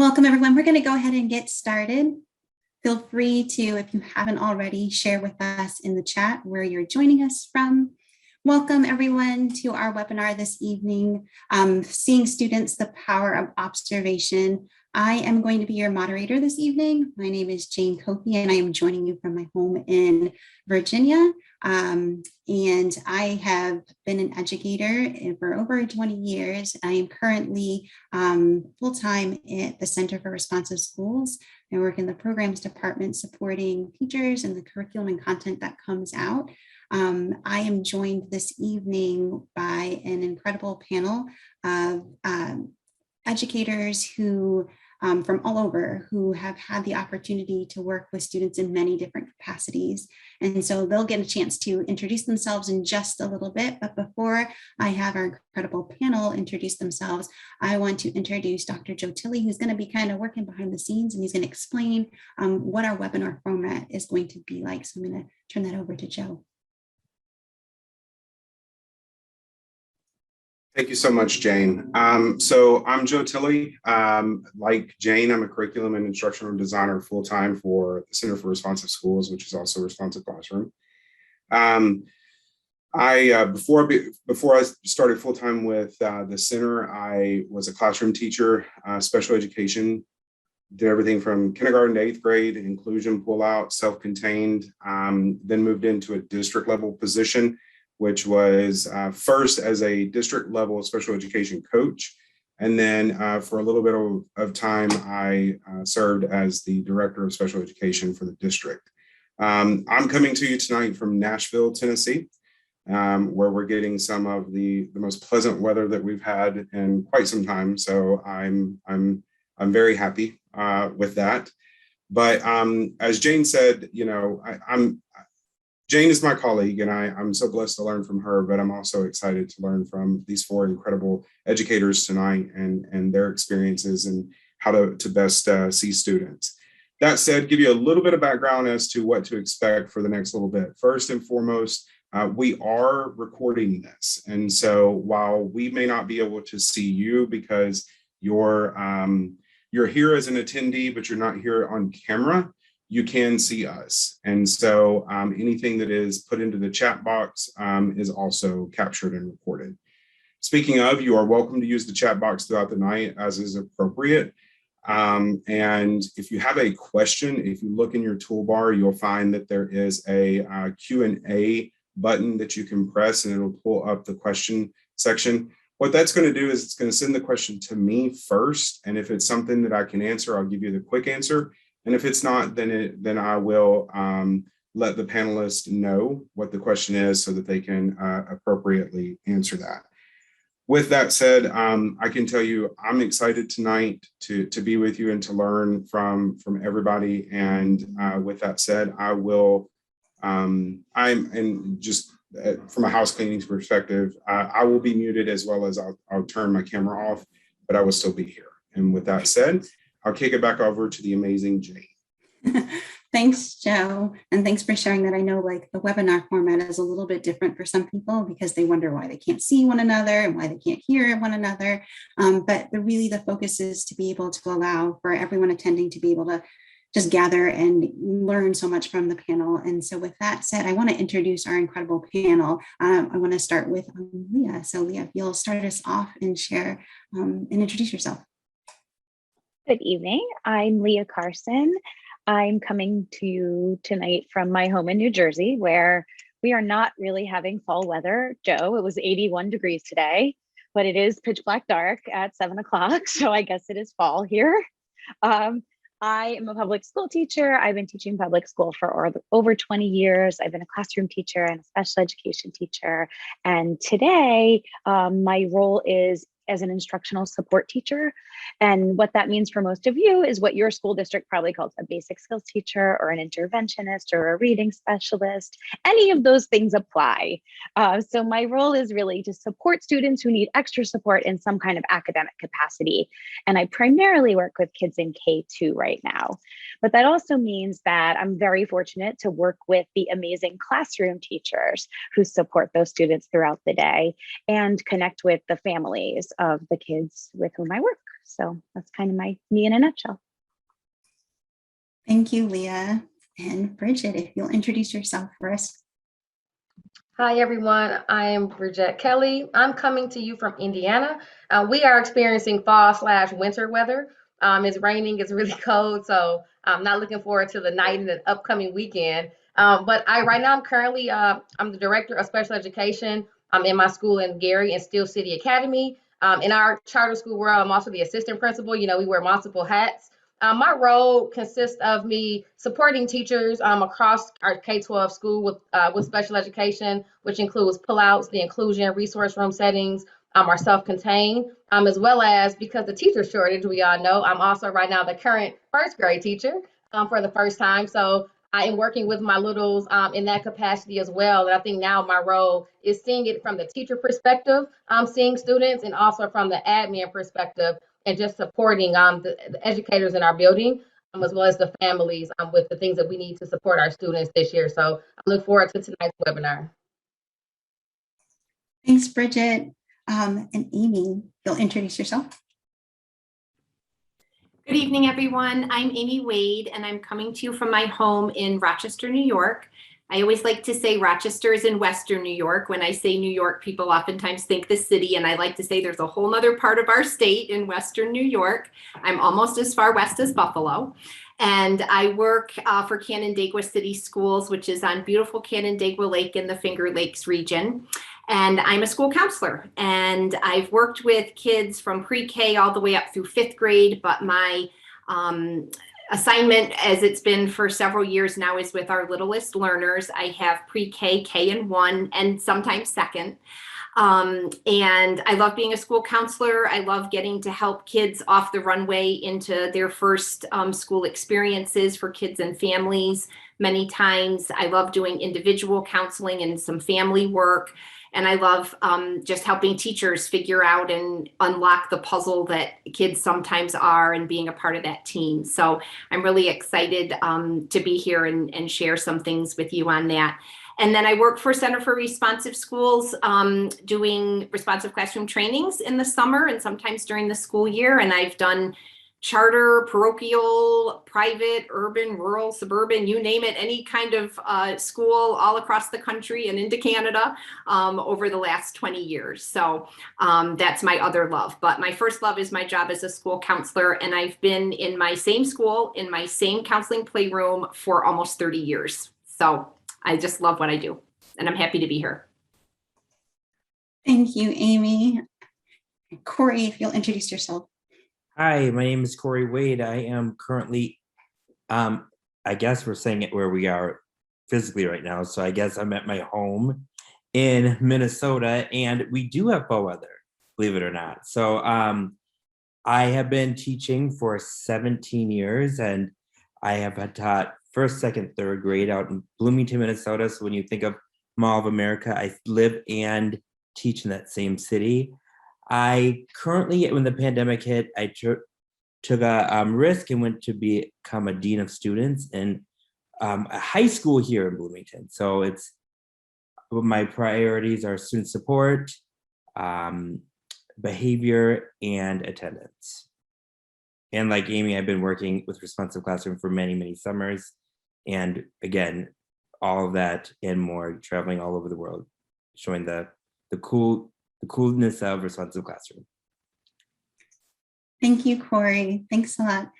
Welcome, everyone. We're going to go ahead and get started. Feel free to, if you haven't already, share with us in the chat where you're joining us from. Welcome, everyone, to our webinar this evening, Seeing Students, the Power of Observation. I am going to be your moderator this evening. My name is Jane Kofi, and I am joining you from my home in Virginia. And I have been an educator for over 20 years. I am currently full-time at the Center for Responsive Schools. I work in the programs department supporting teachers and the curriculum and content that comes out. I am joined this evening by an incredible panel of educators who from all over who have had the opportunity to work with students in many different capacities. And so they'll get a chance to introduce themselves in just a little bit. But before I have our incredible panel introduce themselves, I want to introduce Dr. Joe Tilley, who's going to be kind of working behind the scenes, and he's going to explain what our webinar format is going to be like. So I'm going to turn that over to Joe. Thank you so much, Jane. So I'm Joe Tilley. Like Jane, I'm a curriculum and instructional designer full-time for the Center for Responsive Schools, which is also Responsive Classroom. Before I started full-time with the center, I was a classroom teacher, special education, did everything from kindergarten to 8th grade, inclusion, pull-out, self-contained, then moved into a district level position, which was first as a district level special education coach. And then for a little bit of time, I served as the director of special education for the district. I'm coming to you tonight from Nashville, Tennessee, where we're getting some of the most pleasant weather that we've had in quite some time. So I'm very happy with that. But as Jane said, you know, Jane is my colleague, and I'm so blessed to learn from her, but I'm also excited to learn from these four incredible educators tonight and their experiences and how to best see students. That said, give you a little bit of background as to what to expect for the next little bit. First and foremost, we are recording this. And so while we may not be able to see you because you're here as an attendee, but you're not here on camera, you can see us. And so anything that is put into the chat box is also captured and recorded. Speaking of, you are welcome to use the chat box throughout the night as is appropriate. And if you have a question, if you look in your toolbar, you'll find that there is a Q&A button that you can press, and it'll pull up the question section. What that's going to do is it's going to send the question to me first. And if it's something that I can answer, I'll give you the quick answer. And if it's not, then I will let the panelists know what the question is so that they can appropriately answer that. With that said, I can tell you I'm excited tonight to be with you and to learn from everybody. And with that said, I will, from a house cleaning perspective, I will be muted as well as I'll turn my camera off, but I will still be here. And with that said, I'll kick it back over to the amazing Jane. Thanks, Joe. And thanks for sharing that. I know like the webinar format is a little bit different for some people because they wonder why they can't see one another and why they can't hear one another. But really the focus is to be able to allow for everyone attending to be able to just gather and learn so much from the panel. And so with that said, I want to introduce our incredible panel. I want to start with Leah. So Leah, if you'll start us off and share and introduce yourself. Good evening. I'm Leah Carson. I'm coming to you tonight from my home in New Jersey, where we are not really having fall weather. Joe, it was 81 degrees today, but it is pitch black dark at 7 o'clock. So I guess it is fall here. I am a public school teacher. I've been teaching public school for over 20 years. I've been a classroom teacher and a special education teacher. And today, my role is as an instructional support teacher. And what that means for most of you is what your school district probably calls a basic skills teacher or an interventionist or a reading specialist. Any of those things apply. So my role is really to support students who need extra support in some kind of academic capacity. And I primarily work with kids in K-2 right now. But that also means that I'm very fortunate to work with the amazing classroom teachers who support those students throughout the day and connect with the families of the kids with whom I work. So that's kind of me in a nutshell. Thank you, Leah. And Bridget, if you'll introduce yourself for us. Hi, everyone. I am Bridget Kelly. I'm coming to you from Indiana. We are experiencing fall/winter weather. It's raining, it's really cold, so I'm not looking forward to the night and the upcoming weekend. But right now, I'm the director of special education. I'm in my school in Gary and Steel City Academy. In our charter school world, I'm also the assistant principal. You know, we wear multiple hats. My role consists of me supporting teachers across our K-12 school with special education, which includes pullouts, the inclusion, resource room settings, are self-contained, as well as, because the teacher shortage, we all know, I'm also right now the current first grade teacher for the first time. So I am working with my littles in that capacity as well. And I think now my role is seeing it from the teacher perspective, seeing students, and also from the admin perspective, and just supporting the educators in our building, as well as the families with the things that we need to support our students this year. So I look forward to tonight's webinar. Thanks, Bridget. And Amy, you'll introduce yourself. Good evening, everyone. I'm Amy Wade, and I'm coming to you from my home in Rochester, New York. I always like to say Rochester is in Western New York. When I say New York, people oftentimes think the city, and I like to say there's a whole other part of our state in Western New York. I'm almost as far west as Buffalo. And I work for Canandaigua City Schools, which is on beautiful Canandaigua Lake in the Finger Lakes region. And I'm a school counselor, and I've worked with kids from pre-K all the way up through 5th grade, but my assignment, as it's been for several years now, is with our littlest learners. I have pre-K, K and 1, and sometimes 2nd. And I love being a school counselor. I love getting to help kids off the runway into their first school experiences for kids and families. Many times I love doing individual counseling and some family work. And I love just helping teachers figure out and unlock the puzzle that kids sometimes are, and being a part of that team. So I'm really excited to be here and share some things with you on that. And then I work for Center for Responsive Schools, doing responsive classroom trainings in the summer and sometimes during the school year. And I've done charter, parochial, private, urban, rural, suburban, you name it, any kind of school all across the country and into Canada over the last 20 years. So that's my other love. But my first love is my job as a school counselor. And I've been in my same school, in my same counseling playroom for almost 30 years. So I just love what I do, and I'm happy to be here. Thank you, Amy. Corey, if you'll introduce yourself. Hi, my name is Corey Wade. I am currently, I guess we're saying it where we are physically right now. So I guess I'm at my home in Minnesota, and we do have fall weather, believe it or not. So I have been teaching for 17 years, and I have taught 1st, 2nd, 3rd grade out in Bloomington, Minnesota. So when you think of Mall of America, I live and teach in that same city. I currently, when the pandemic hit, I took a risk and went to become a dean of students in a high school here in Bloomington. So it's, my priorities are student support, behavior, and attendance. And like Amy, I've been working with Responsive Classroom for many, many summers. And again, all of that and more, traveling all over the world, showing the coolness of Responsive Classroom. Thank you, Corey. Thanks a lot.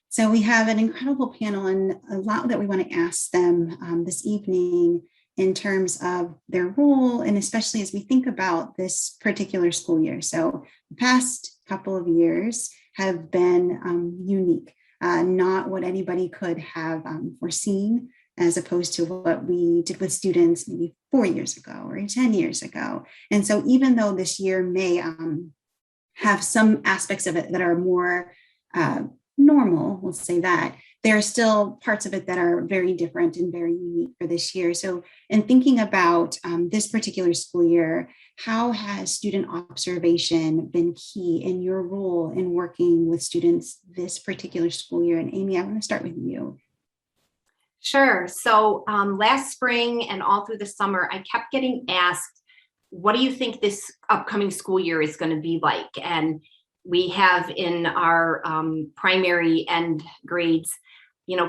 So we have an incredible panel and a lot that we want to ask them this evening in terms of their role, and especially as we think about this particular school year. So the past couple of years have been unique, not what anybody could have foreseen, as opposed to what we did with students maybe 4 years ago or 10 years ago. And so even though this year may have some aspects of it that are more normal, we'll say that, there are still parts of it that are very different and very unique for this year. So in thinking about this particular school year, how has student observation been key in your role in working with students this particular school year? And Amy, I want to start with you. Sure. So last spring and all through the summer, I kept getting asked, what do you think this upcoming school year is going to be like? And we have in our primary end grades,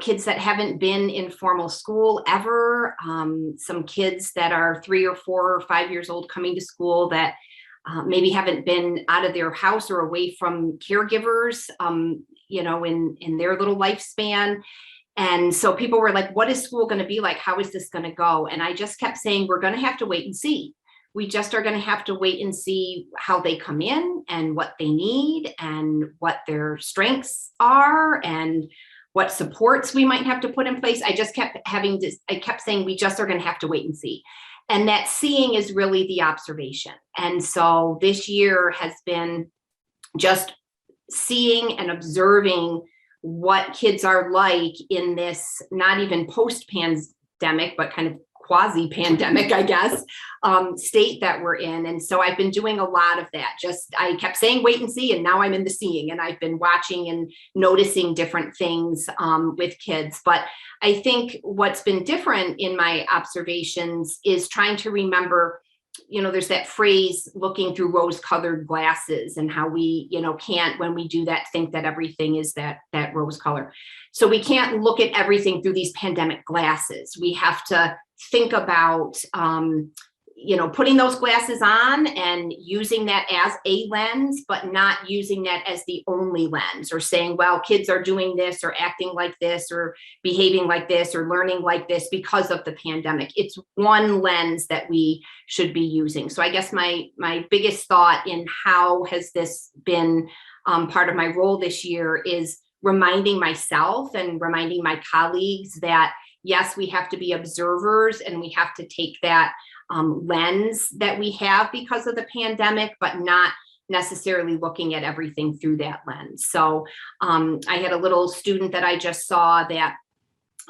kids that haven't been in formal school ever, some kids that are 3 or 4 or 5 years old coming to school that maybe haven't been out of their house or away from caregivers, in their little lifespan. And so people were like, what is school going to be like? How is this going to go? And I just kept saying, we're going to have to wait and see. We just are going to have to wait and see how they come in and what they need and what their strengths are and what supports we might have to put in place. I just kept saying, we just are going to have to wait and see. And that seeing is really the observation. And so this year has been just seeing and observing what kids are like in this, not even post-pandemic, but kind of quasi-pandemic, I guess, state that we're in. And so I've been doing a lot of that. I kept saying, wait and see, and now I'm in the seeing, and I've been watching and noticing different things with kids. But I think what's been different in my observations is trying to remember, there's that phrase, looking through rose-colored glasses, and how we, can't, when we do that, think that everything is that rose color. So we can't look at everything through these pandemic glasses. We have to think about, putting those glasses on and using that as a lens, but not using that as the only lens, or saying, well, kids are doing this or acting like this or behaving like this or learning like this because of the pandemic. It's one lens that we should be using. So I guess my biggest thought in how has this been part of my role this year is reminding myself and reminding my colleagues that, yes, we have to be observers and we have to take that lens that we have because of the pandemic, but not necessarily looking at everything through that lens. So I had a little student that I just saw that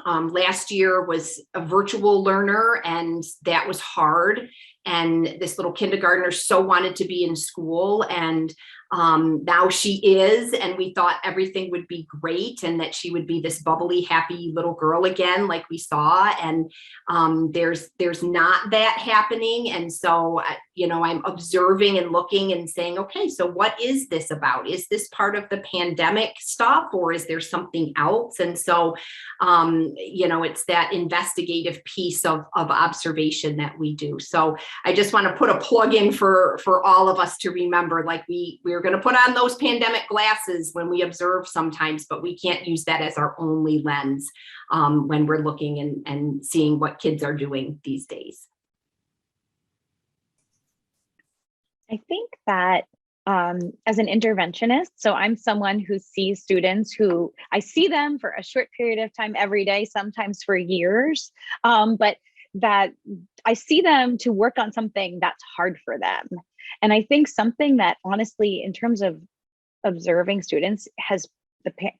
last year was a virtual learner, and that was hard. And this little kindergartner so wanted to be in school, and now she is, and we thought everything would be great and that she would be this bubbly, happy little girl again, like we saw. And there's not that happening. And so, I'm observing and looking and saying, okay, so what is this about? Is this part of the pandemic stuff, or is there something else? And so, it's that investigative piece of observation that we do. So I just want to put a plug in for all of us to remember, like we're going to put on those pandemic glasses when we observe sometimes, but we can't use that as our only lens when we're looking and seeing what kids are doing these days. I think that as an interventionist, so I'm someone who sees students who I see them for a short period of time every day, sometimes for years, but that I see them to work on something that's hard for them. And I think something that honestly, in terms of observing students,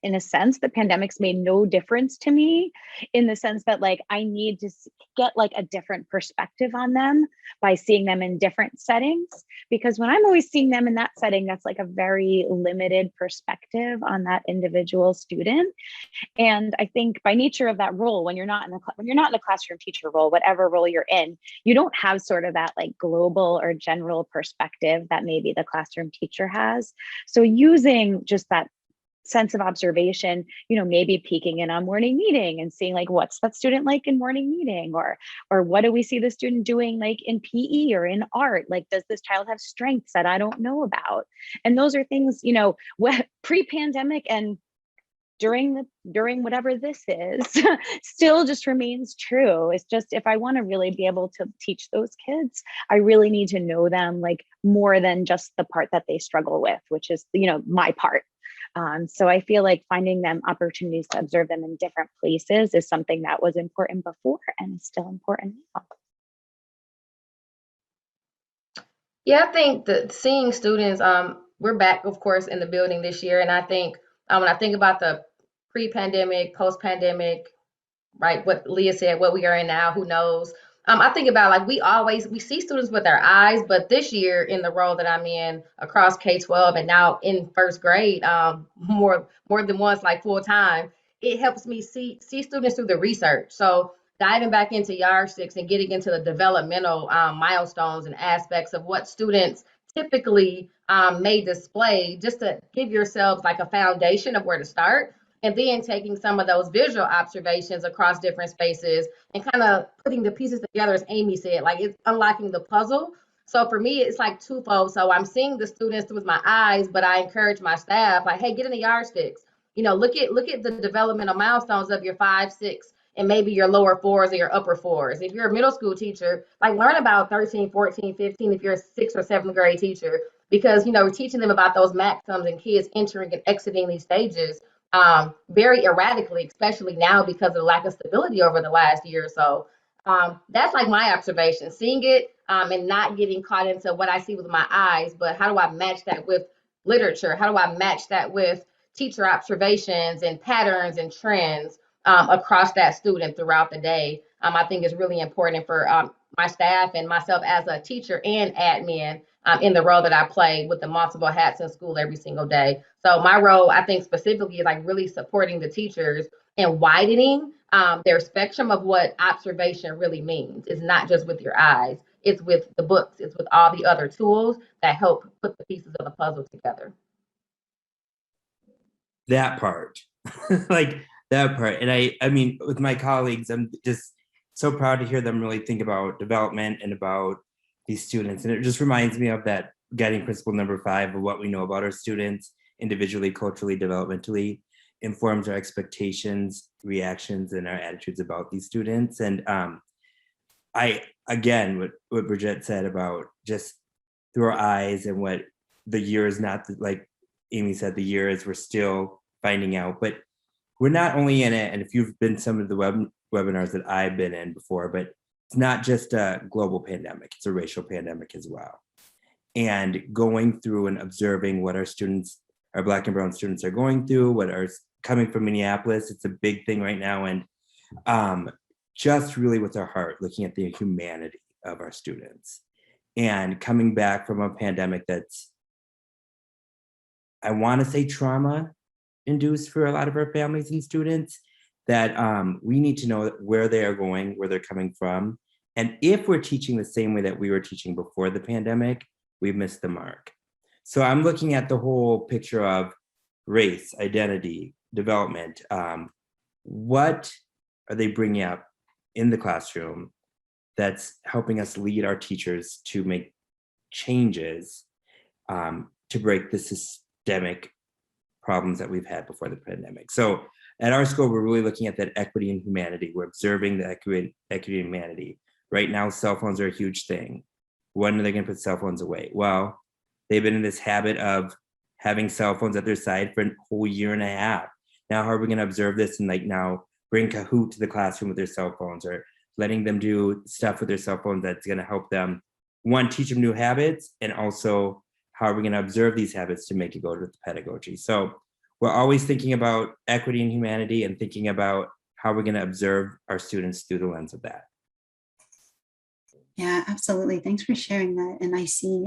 in a sense, the pandemic's made no difference to me, in the sense that like I need to get like a different perspective on them by seeing them in different settings, because when I'm always seeing them in that setting, that's like a very limited perspective on that individual student. And I think by nature of that role, when you're not in a classroom teacher role, whatever role you're in, you don't have sort of that like global or general perspective that maybe the classroom teacher has. So using just that sense of observation, maybe peeking in on morning meeting and seeing like, what's that student like in morning meeting, or what do we see the student doing like in PE or in art? Like, does this child have strengths that I don't know about? And those are things, pre-pandemic and during whatever this is, still just remains true. It's just, if I want to really be able to teach those kids, I really need to know them like more than just the part that they struggle with, which is, my part. So I feel like finding them opportunities to observe them in different places is something that was important before and is still important now. Yeah, I think that seeing students, we're back, of course, in the building this year. And I think when I think about the pre-pandemic, post-pandemic, right, what Leah said, what we are in now, who knows? I think about like we see students with our eyes, but this year in the role that I'm in across K-12 and now in first grade, more than once, like full time, it helps me see students through the research. So diving back into yardsticks and getting into the developmental milestones and aspects of what students typically may display, just to give yourselves like a foundation of where to start. And then taking some of those visual observations across different spaces and kind of putting the pieces together, as Amy said, like it's unlocking the puzzle. So for me, it's like twofold. So I'm seeing the students with my eyes, but I encourage my staff, like, hey, get in the yardsticks. Look at the developmental milestones of your 5, 6, and maybe your lower 4s or your upper 4s. If you're a middle school teacher, like learn about 13, 14, 15 if you're a 6th or 7th grade teacher, because we're teaching them about those maxims and kids entering and exiting these stages very erratically, especially now because of the lack of stability over the last year or so. That's like my observation, seeing it and not getting caught into what I see with my eyes, but how do I match that with literature? How do I match that with teacher observations and patterns and trends across that student throughout the day? I think is really important for my staff and myself as a teacher and admin in the role that I play with the multiple hats in school every single day. So my role, I think specifically, is like really supporting the teachers and widening their spectrum of what observation really means. It's not just with your eyes, it's with the books, it's with all the other tools that help put the pieces of the puzzle together. That part, like that part. And I mean, with my colleagues, I'm just so proud to hear them really think about development and about these students. And it just reminds me of that guiding principle number 5 of what we know about our students individually, culturally, developmentally informs our expectations, reactions, and our attitudes about these students. And again, what Bridget said about just through our eyes, and what the year is not, like Amy said, the year is we're still finding out, but we're not only in it. And if you've been some of the webinars that I've been in before, but it's not just a global pandemic, it's a racial pandemic as well. And going through and observing what our students, our Black and brown students are going through, what are coming from Minneapolis, it's a big thing right now. And just really with our heart, looking at the humanity of our students and coming back from a pandemic that's, I want to say, trauma induced for a lot of our families and students, that we need to know where they are going, where they're coming from. And if we're teaching the same way that we were teaching before the pandemic, we've missed the mark. So I'm looking at the whole picture of race, identity, development. What are they bringing up in the classroom that's helping us lead our teachers to make changes to break the systemic problems that we've had before the pandemic? So at our school, we're really looking at that equity and humanity. We're observing the equity and humanity. Right now, cell phones are a huge thing. When are they going to put cell phones away? Well, they've been in this habit of having cell phones at their side for a whole year and a half. Now, how are we going to observe this and now bring Kahoot to the classroom with their cell phones, or letting them do stuff with their cell phones that's going to help them, one, teach them new habits, and also how are we going to observe these habits to make it go with pedagogy? So we're always thinking about equity and humanity and thinking about how we're going to observe our students through the lens of that. Yeah, absolutely. Thanks for sharing that. And I see,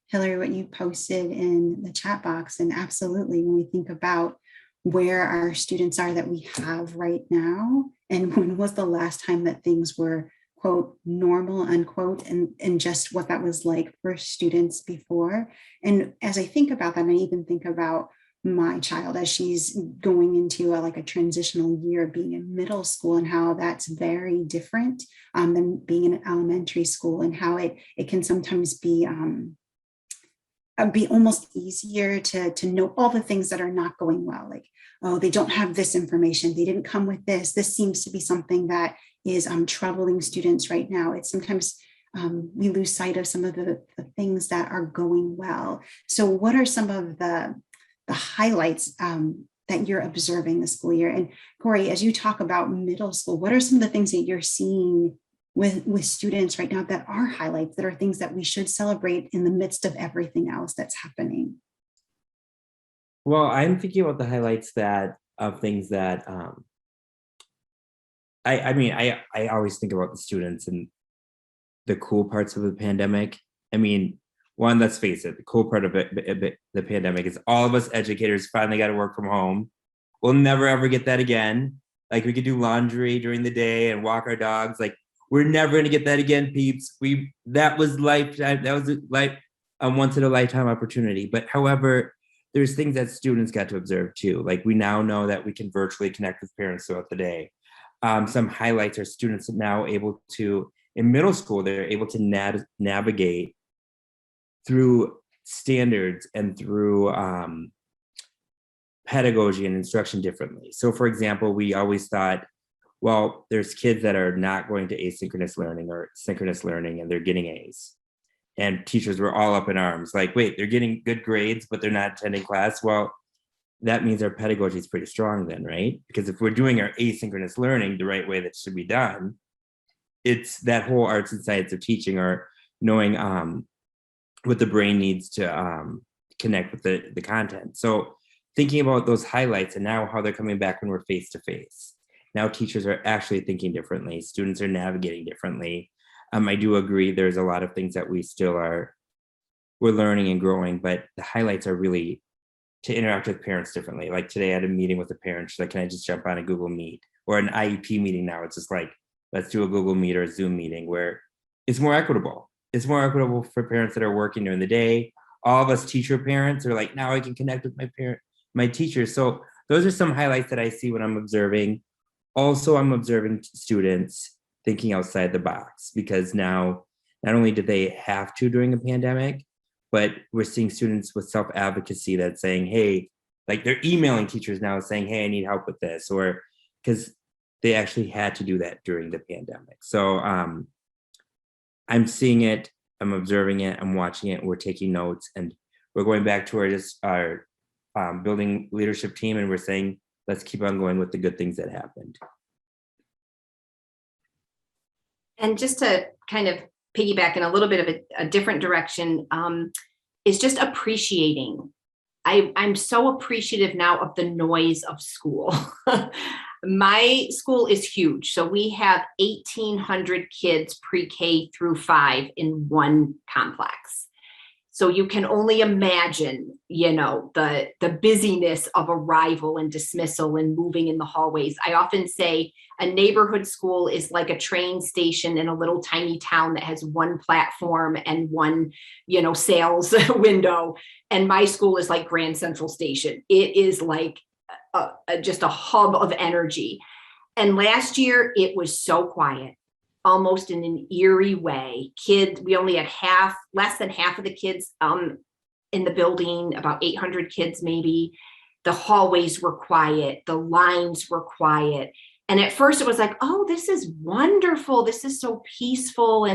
Hillary, what you posted in the chat box. And absolutely, when we think about where our students are that we have right now, and when was the last time that things were, quote, normal, unquote, and just what that was like for students before. And as I think about that, and I even think about my child as she's going into a transitional year, being in middle school, and how that's very different than being in elementary school, and how it can sometimes be almost easier to know all the things that are not going well. Like, oh, they don't have this information, they didn't come with this. This seems to be something that is troubling students right now. It's sometimes we lose sight of some of the things that are going well. So what are some of the highlights that you're observing this school year? And Corey, as you talk about middle school, what are some of the things that you're seeing with students right now that are highlights, that are things that we should celebrate in the midst of everything else that's happening? Well, I'm thinking about the highlights of things that I always think about the students and the cool parts of the pandemic. I mean, one, let's face it, the cool part of the pandemic is all of us educators finally got to work from home. We'll never ever get that again. Like, we could do laundry during the day and walk our dogs. Like, we're never going to get that again, peeps. That was lifetime. That was life. a once in a lifetime opportunity. But however, there's things that students got to observe too. Like we now know that we can virtually connect with parents throughout the day. Some highlights are students now able to, in middle school, they're able to navigate through standards and through pedagogy and instruction differently. So for example, we always thought, well, there's kids that are not going to asynchronous learning or synchronous learning and they're getting A's. And teachers were all up in arms, like, wait, they're getting good grades, but they're not attending class. Well, that means our pedagogy is pretty strong then, right? Because if we're doing our asynchronous learning the right way that should be done, it's that whole arts and science of teaching or knowing what the brain needs to connect with the content. So thinking about those highlights and now how they're coming back when we're face to face. Now teachers are actually thinking differently. Students are navigating differently. I do agree there's a lot of things that we're learning and growing, but the highlights are really to interact with parents differently. Like today I had a meeting with a parent, she's like, can I just jump on a Google Meet? Or an IEP meeting now, it's just like, let's do a Google Meet or a Zoom meeting where it's more equitable. It's more equitable for parents that are working during the day. All of us teacher parents are like, now I can connect with my teachers. So those are some highlights that I see when I'm observing. Also, I'm observing students thinking outside the box because now not only did they have to during a pandemic, but we're seeing students with self-advocacy that's saying, hey, like they're emailing teachers now saying, hey, I need help with this, or because they actually had to do that during the pandemic. So I'm seeing it, I'm observing it, I'm watching it, we're taking notes, and we're going back to our building leadership team, and we're saying, let's keep on going with the good things that happened. And just to kind of piggyback in a little bit of a different direction, is just appreciating. I'm so appreciative now of the noise of school. My school is huge. So we have 1,800 kids pre-K through 5 in one complex. So you can only imagine, the busyness of arrival and dismissal and moving in the hallways. I often say a neighborhood school is like a train station in a little tiny town that has one platform and one, sales window. And my school is like Grand Central Station. It is like just a hub of energy. And last year it was so quiet, almost in an eerie way. We only had less than half of the kids in the building, about 800 kids maybe. The hallways were quiet, the lines were quiet. And at first it was like, oh, this is wonderful. This is so peaceful.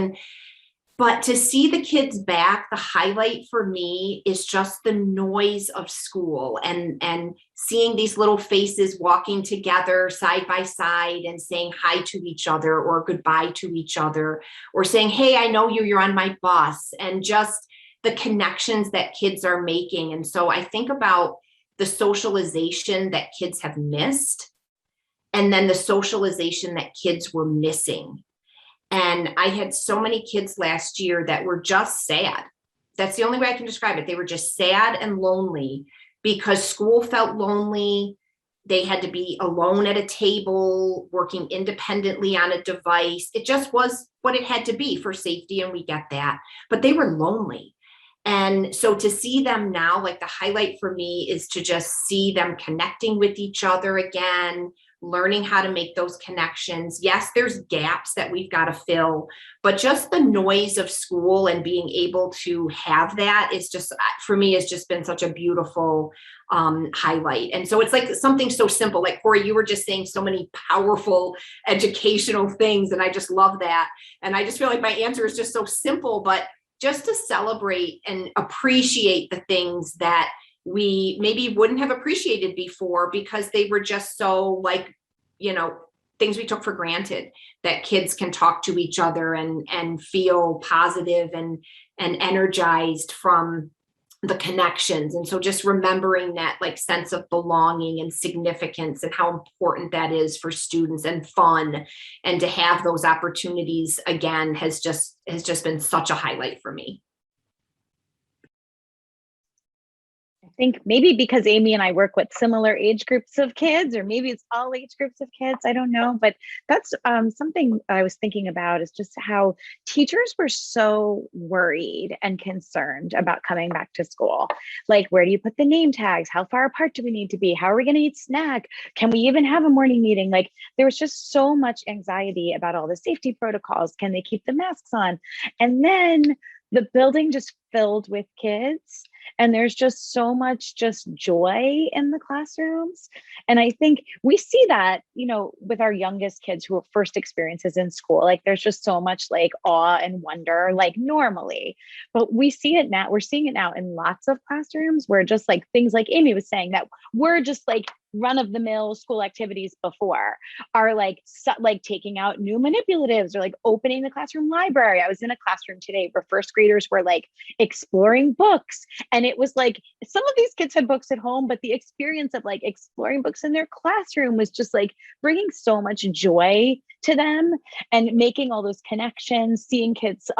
But to see the kids back, the highlight for me is just the noise of school and seeing these little faces walking together side by side and saying hi to each other or goodbye to each other or saying, hey, I know you, you're on my bus, and just the connections that kids are making. And so I think about the socialization that kids have missed and then the socialization that kids were missing. And I had so many kids last year that were just sad. That's the only way I can describe it. They were just sad and lonely because school felt lonely. They had to be alone at a table, working independently on a device. It just was what it had to be for safety, and we get that. But they were lonely. And so to see them now, like the highlight for me is to just see them connecting with each other again, learning how to make those connections. Yes, there's gaps that we've got to fill, but just the noise of school and being able to have that is just, for me, has just been such a beautiful highlight. And so it's like something so simple, like Corey, you were just saying so many powerful educational things. And I just love that. And I just feel like my answer is just so simple, but just to celebrate and appreciate the things that we maybe wouldn't have appreciated before because they were just so things we took for granted, that kids can talk to each other and feel positive and energized from the connections. And so just remembering that sense of belonging and significance and how important that is for students and fun, and to have those opportunities again has just been such a highlight for me. think maybe because Amy and I work with similar age groups of kids, or maybe it's all age groups of kids, I don't know. But that's something I was thinking about, is just how teachers were so worried and concerned about coming back to school. Like, where do you put the name tags? How far apart do we need to be? How are we going to eat snack? Can we even have a morning meeting? Like, there was just so much anxiety about all the safety protocols. Can they keep the masks on? And then the building just filled with kids, and there's just so much just joy in the classrooms. And I think we see that, you know, with our youngest kids who have first experiences in school, like there's just so much like awe and wonder, like normally, but we see it now, we're seeing it now in lots of classrooms where just like things like Amy was saying, that were just like run of the mill school activities before, are like taking out new manipulatives, or like opening the classroom library. I was in a classroom today where first graders were like exploring books, and it was like some of these kids had books at home, but the experience of like exploring books in their classroom was just like bringing so much joy to them, and making all those connections. Seeing kids,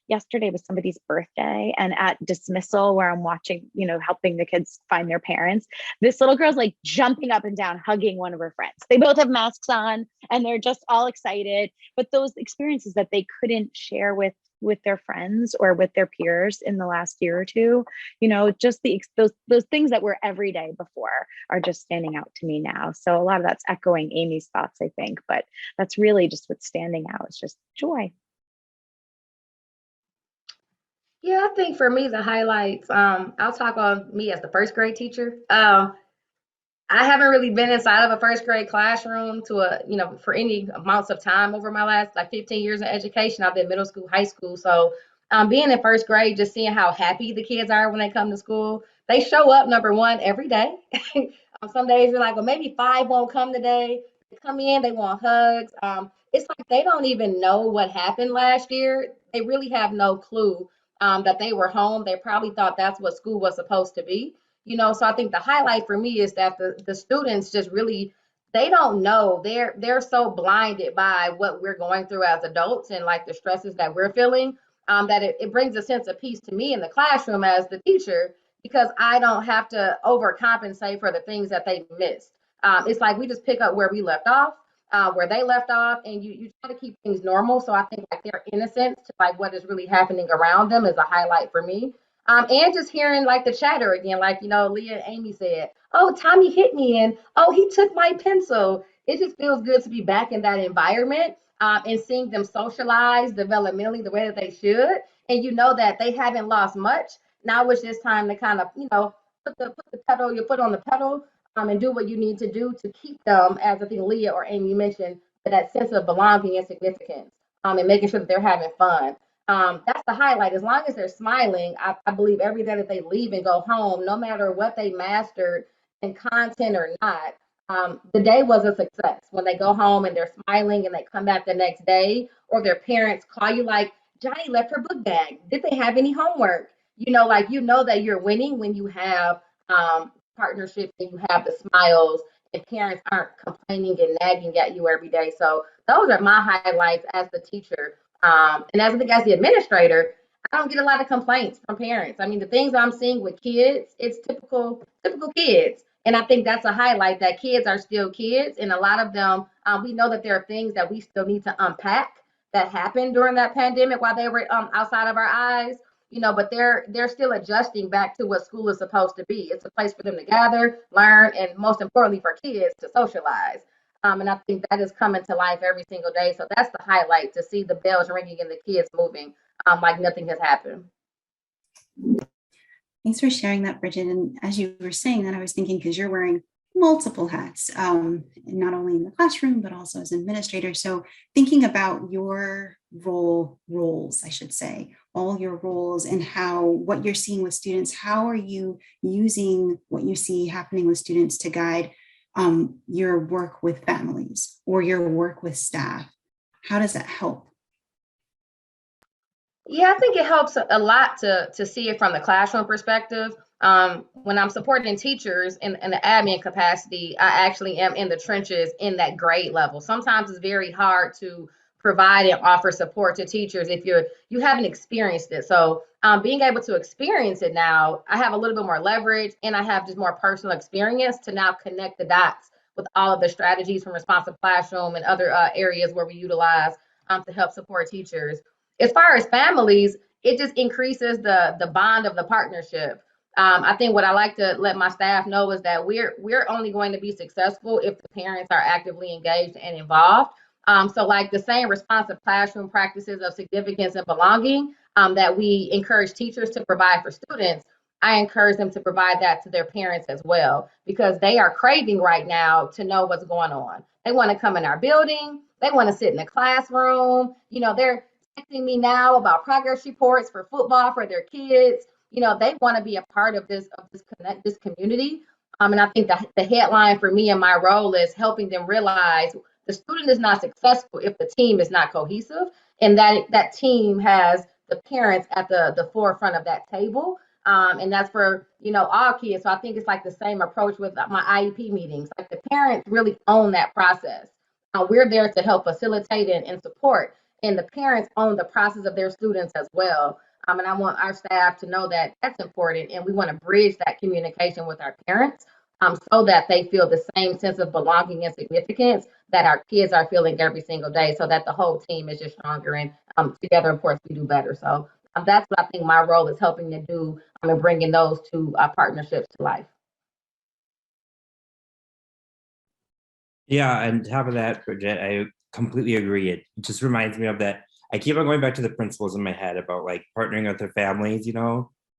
yesterday was somebody's birthday, and at dismissal, where I'm watching, you know, helping the kids find their parents, this little girl's like jumping up and down, hugging one of her friends. They both have masks on and they're just all excited. But those experiences that they couldn't share with their friends or with their peers in the last year or two, you know, just those things that were every day before are just standing out to me now. So a lot of that's echoing Amy's thoughts, I think, but that's really just what's standing out. It's just joy. Yeah, I think for me, the highlights, I'll talk on me as the first grade teacher. I haven't really been inside of a first grade classroom for any amounts of time over my last like 15 years in education. I've been middle school, high school. So being in first grade, just seeing how happy the kids are when they come to school. They show up, number one, every day. Some days you're like, well, maybe 5 won't come today. They come in, they want hugs. It's like they don't even know what happened last year. They really have no clue that they were home. They probably thought that's what school was supposed to be. So I think the highlight for me is that the students just really, they don't know. They're so blinded by what we're going through as adults, and like the stresses that we're feeling, that it brings a sense of peace to me in the classroom as the teacher, because I don't have to overcompensate for the things that they missed. It's like we just pick up where we left off, where they left off, and you try to keep things normal. So I think like their innocence to like what is really happening around them is a highlight for me. And just hearing like the chatter again, like, Leah and Amy said, oh, Tommy hit me, and oh, he took my pencil. It just feels good to be back in that environment, and seeing them socialize developmentally the way that they should. And that they haven't lost much. Now it's just time to kind of, put your foot on the pedal, and do what you need to do to keep them, as I think Leah or Amy mentioned, that sense of belonging and significance, and making sure that they're having fun. That's the highlight. As long as they're smiling, I believe every day that they leave and go home, no matter what they mastered in content or not, the day was a success. When they go home and they're smiling and they come back the next day, or their parents call you like, Johnny left her book bag. Did they have any homework? That you're winning when you have partnership and you have the smiles, and parents aren't complaining and nagging at you every day. So those are my highlights as the teacher. And as I think as the administrator, I don't get a lot of complaints from parents. I mean, the things I'm seeing with kids, it's typical kids. And I think that's a highlight, that kids are still kids. And a lot of them, we know that there are things that we still need to unpack that happened during that pandemic while they were outside of our eyes. But they're still adjusting back to what school is supposed to be. It's a place for them to gather, learn, and most importantly for kids to socialize. And I think that is coming to life every single day. So that's the highlight, to see the bells ringing and the kids moving like nothing has happened. Thanks for sharing that, Bridget. And as you were saying that, I was thinking, because you're wearing multiple hats, not only in the classroom, but also as an administrator. So thinking about your roles, I should say, all your roles, and what you're seeing with students, how are you using what you see happening with students to guide your work with families or your work with staff? How does that help? Yeah, I think it helps a lot to see it from the classroom perspective. When I'm supporting teachers in the admin capacity, I actually am in the trenches in that grade level. Sometimes it's very hard to provide and offer support to teachers if you haven't experienced it. So being able to experience it now, I have a little bit more leverage, and I have just more personal experience to now connect the dots with all of the strategies from responsive classroom and other areas where we utilize to help support teachers. As far as families, it just increases the bond of the partnership. I think what I like to let my staff know is that we're only going to be successful if the parents are actively engaged and involved. So like the same responsive classroom practices of significance and belonging that we encourage teachers to provide for students, I encourage them to provide that to their parents as well, because they are craving right now to know what's going on. They want to come in our building. They want to sit in the classroom. They're texting me now about progress reports for football for their kids. They want to be a part of this community. And I think the headline for me and my role is helping them realize the student is not successful if the team is not cohesive, and that team has the parents at the forefront of that table. And that's for all kids. So I think it's like the same approach with my IEP meetings. Like the parents really own that process. We're there to help facilitate and support, and the parents own the process of their students as well. And I want our staff to know that that's important, and we want to bridge that communication with our parents so that they feel the same sense of belonging and significance that our kids are feeling every single day, so that the whole team is just stronger, and together, of course, we do better. So that's what I think my role is helping to do and bringing those two partnerships to life. Yeah, and top of that, Bridget, I completely agree. It just reminds me of that. I keep on going back to the principles in my head about like partnering with their families,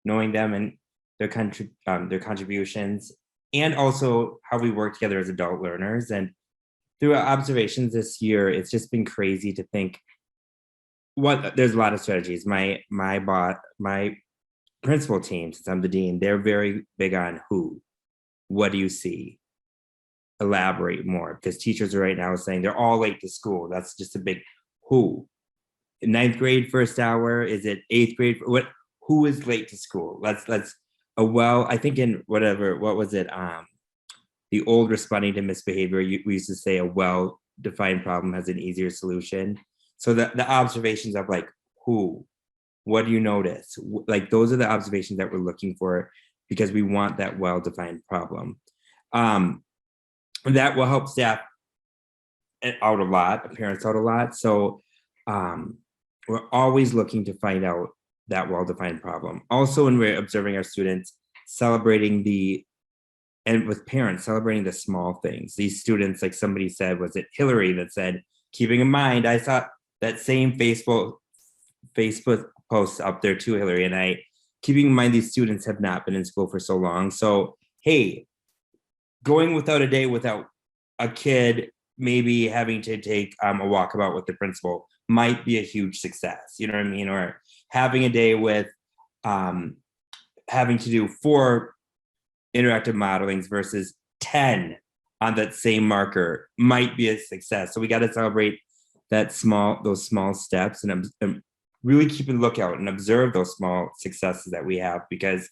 knowing them and their contributions, and also how we work together as adult learners. And through our observations this year, it's just been crazy to think there's a lot of strategies. My principal team, since I'm the dean, they're very big on who, what do you see? Elaborate more, because teachers are right now saying they're all late to school. That's just a big who. In 9th grade, first hour, is it 8th grade? Who is late to school? I think in what was it? The old responding to misbehavior, we used to say a well-defined problem has an easier solution. So the observations of like who, what do you notice? Like those are the observations that we're looking for, because we want that well-defined problem. That will help staff out a lot, parents out a lot. So we're always looking to find out that well-defined problem. Also, when we're observing our students, with parents, celebrating the small things. These students, like somebody said, was it Hillary that said, keeping in mind, I saw that same Facebook post up there too, Hillary, and keeping in mind these students have not been in school for so long. So, hey, going without a day without a kid maybe having to take a walkabout with the principal might be a huge success, you know what I mean? Or having a day with having to do 4 interactive modelings versus 10 on that same marker might be a success. So we got to celebrate those small steps, and really keep a lookout and observe those small successes that we have, because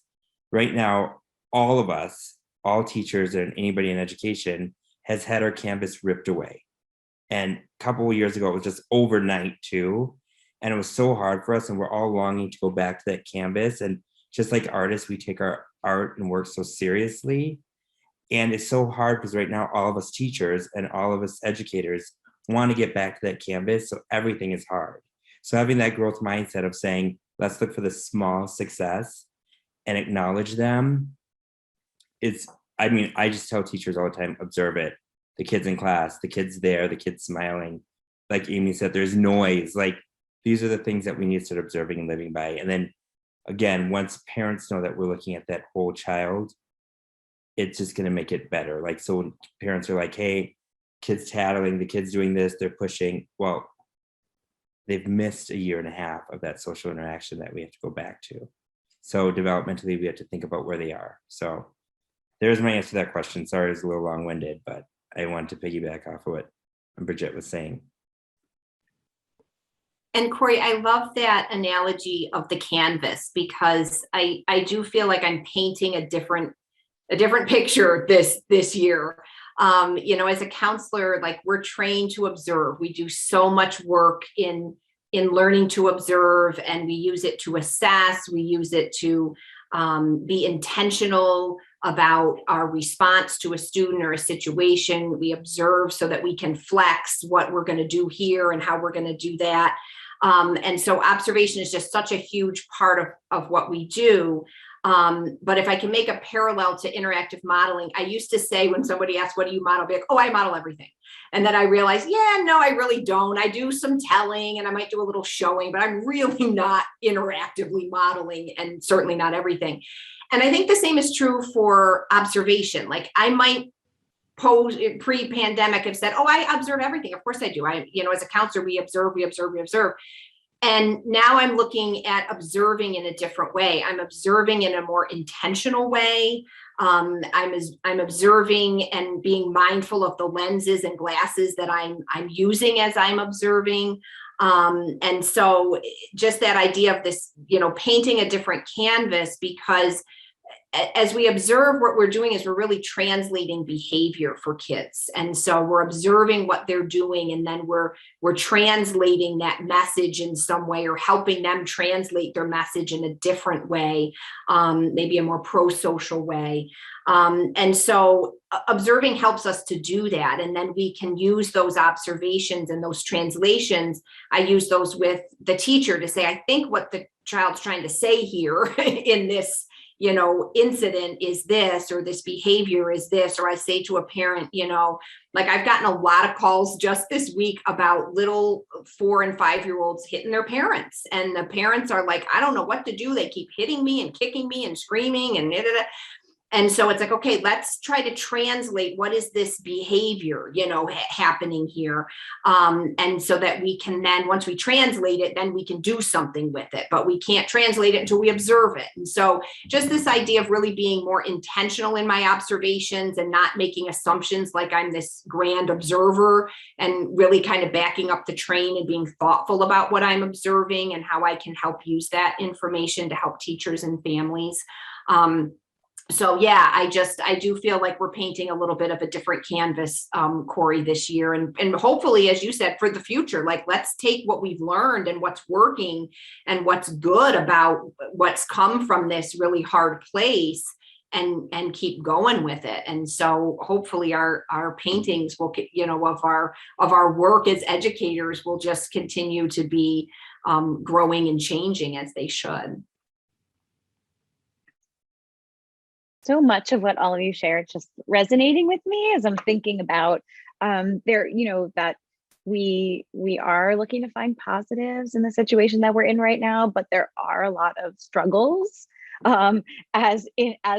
right now, all of us, all teachers and anybody in education has had our canvas ripped away. And a couple of years ago, it was just overnight too. And it was so hard for us, and we're all longing to go back to that canvas. And just like artists, we take our art and work so seriously. And it's so hard because right now, all of us teachers and all of us educators want to get back to that canvas. So everything is hard. So having that growth mindset of saying, let's look for the small success and acknowledge them. I just tell teachers all the time, observe it. The kids in class, the kids there, the kids smiling. Like Amy said, there's noise. Like these are the things that we need to start observing and living by. And then again, once parents know that we're looking at that whole child, it's just going to make it better. Like, so when parents are like, hey, kids tattling, the kids doing this, they're pushing. Well, they've missed a year and a half of that social interaction that we have to go back to. So developmentally, we have to think about where they are. So there's my answer to that question. Sorry, it's a little long-winded, but I wanted to piggyback off of what Bridget was saying. And Corey, I love that analogy of the canvas, because I do feel like I'm painting a different picture this year. As a counselor, like we're trained to observe. We do so much work in learning to observe, and we use it to assess. We use it to be intentional about our response to a student or a situation. We observe so that we can flex what we're going to do here and how we're going to do that. And so observation is just such a huge part of what we do. But if I can make a parallel to interactive modeling, I used to say when somebody asked, what do you model? I'd be like, oh, I model everything. And then I realized, yeah, no, I really don't. I do some telling and I might do a little showing, but I'm really not interactively modeling, and certainly not everything. And I think the same is true for observation. Like I might pose pre-pandemic have said, oh, I observe everything. Of course I do. As a counselor, we observe. And now I'm looking at observing in a different way. I'm observing in a more intentional way. I'm observing and being mindful of the lenses and glasses that I'm using as I'm observing. And so just that idea of this, painting a different canvas, because as we observe, what we're doing is we're really translating behavior for kids. And so we're observing what they're doing, and then we're translating that message in some way, or helping them translate their message in a different way, maybe a more pro-social way. And so observing helps us to do that. And then we can use those observations and those translations. I use those with the teacher to say, I think what the child's trying to say here in this incident is this, or this behavior is this. Or I say to a parent, like I've gotten a lot of calls just this week about little 4 and 5-year-olds hitting their parents. And the parents are like, I don't know what to do. They keep hitting me and kicking me and screaming and And so it's like, okay, let's try to translate what is this behavior, happening here. And so that we can then, once we translate it, then we can do something with it, but we can't translate it until we observe it. And so just this idea of really being more intentional in my observations and not making assumptions like I'm this grand observer, and really kind of backing up the train and being thoughtful about what I'm observing and how I can help use that information to help teachers and families. So yeah, I do feel like we're painting a little bit of a different canvas, Corey, this year. And hopefully, as you said, for the future, like let's take what we've learned and what's working and what's good about what's come from this really hard place, and keep going with it. And so hopefully our paintings will, of our work as educators will just continue to be growing and changing as they should. So much of what all of you shared just resonating with me as I'm thinking about that we are looking to find positives in the situation that we're in right now, but there are a lot of struggles as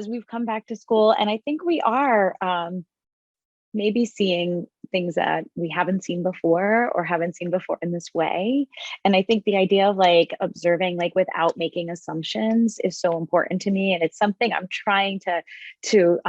we've come back to school. And I think we are maybe seeing things that we haven't seen before, or haven't seen before in this way. And I think the idea of like observing like without making assumptions is so important to me. And it's something I'm trying to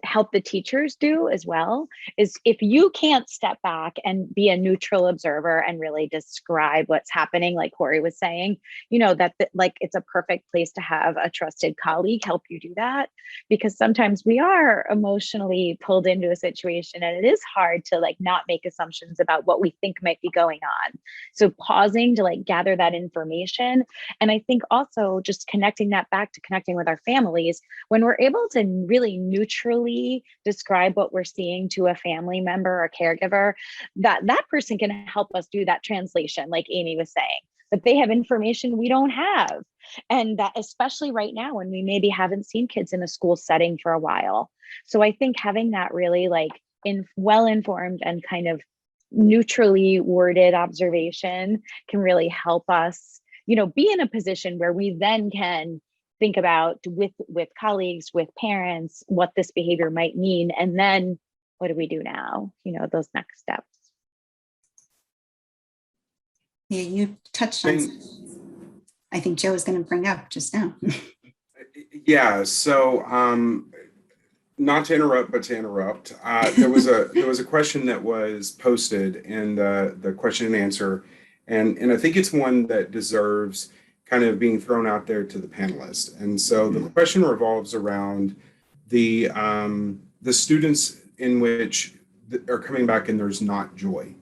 help the teachers do as well, is if you can't step back and be a neutral observer and really describe what's happening, like Corey was saying, that like it's a perfect place to have a trusted colleague help you do that, because sometimes we are emotionally pulled into a situation and it is hard to like not make assumptions about what we think might be going on. So pausing to like gather that information. And I think also just connecting that back to connecting with our families, when we're able to really neutrally describe what we're seeing to a family member or caregiver, that person can help us do that translation, like Amy was saying, that they have information we don't have. And that especially right now when we maybe haven't seen kids in a school setting for a while. So I think having that really like well-informed and kind of neutrally worded observation can really help us, be in a position where we then can think about with colleagues, with parents, what this behavior might mean. And then what do we do now? Those next steps. Yeah, you touched on something I think Joe is going to bring up just now. Yeah, so not to interrupt, but to interrupt, there was a question that was posted in the question and answer, and I think it's one that deserves kind of being thrown out there to the panelists. And so the question revolves around the students in which are coming back and there's not joy.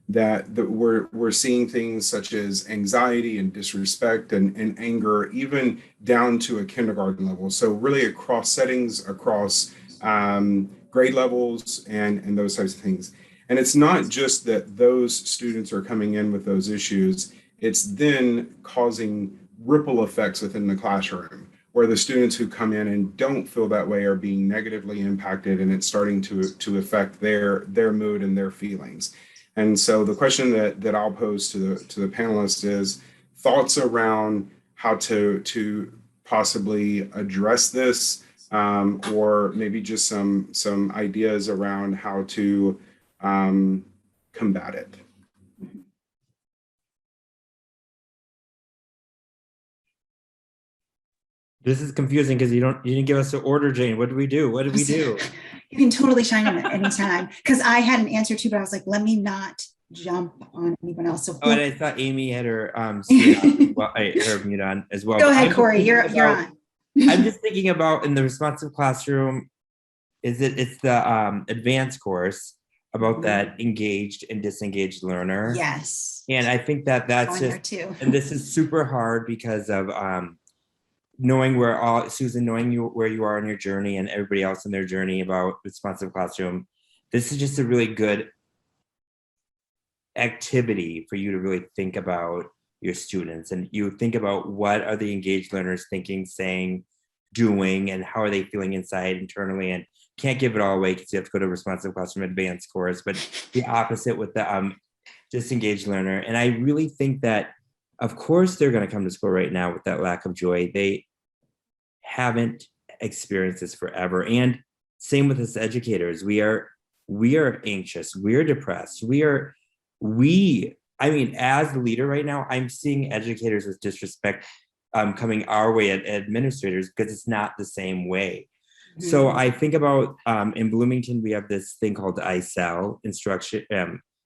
That we're seeing things such as anxiety and disrespect and anger, even down to a kindergarten level. So really across settings, across grade levels, and those types of things. And it's not just that those students are coming in with those issues, it's then causing ripple effects within the classroom, where the students who come in and don't feel that way are being negatively impacted, and it's starting to affect their mood and their feelings. And so the question that I'll pose to the panelists is thoughts around how to possibly address this, or maybe just some ideas around how to combat it. This is confusing because you didn't give us an order, Jane. What do we do? What did we do? You can totally chime in at any time, because I had an answer too, but I was like, let me not jump on anyone else. So Oh, and I thought Amy had her her mute on as well. Go ahead, Corey. You're on. I'm just thinking about in the responsive classroom, it's the advanced course about that engaged and disengaged learner. Yes. And I think that's just, too. and this is super hard because of knowing Susan, knowing where you are in your journey and everybody else in their journey about responsive classroom. This is just a really good activity for you to really think about your students, and you think about what are the engaged learners thinking, saying, doing, and how are they feeling inside internally. And can't give it all away because you have to go to responsive classroom advanced course, but the opposite with the disengaged learner. And I really think that, of course, they're going to come to school right now with that lack of joy. They haven't experienced this forever. And same with us educators. We are anxious. We're depressed. I mean, as the leader right now, I'm seeing educators with disrespect coming our way at administrators because it's not the same way. Mm-hmm. So I think about in Bloomington, we have this thing called ICEL,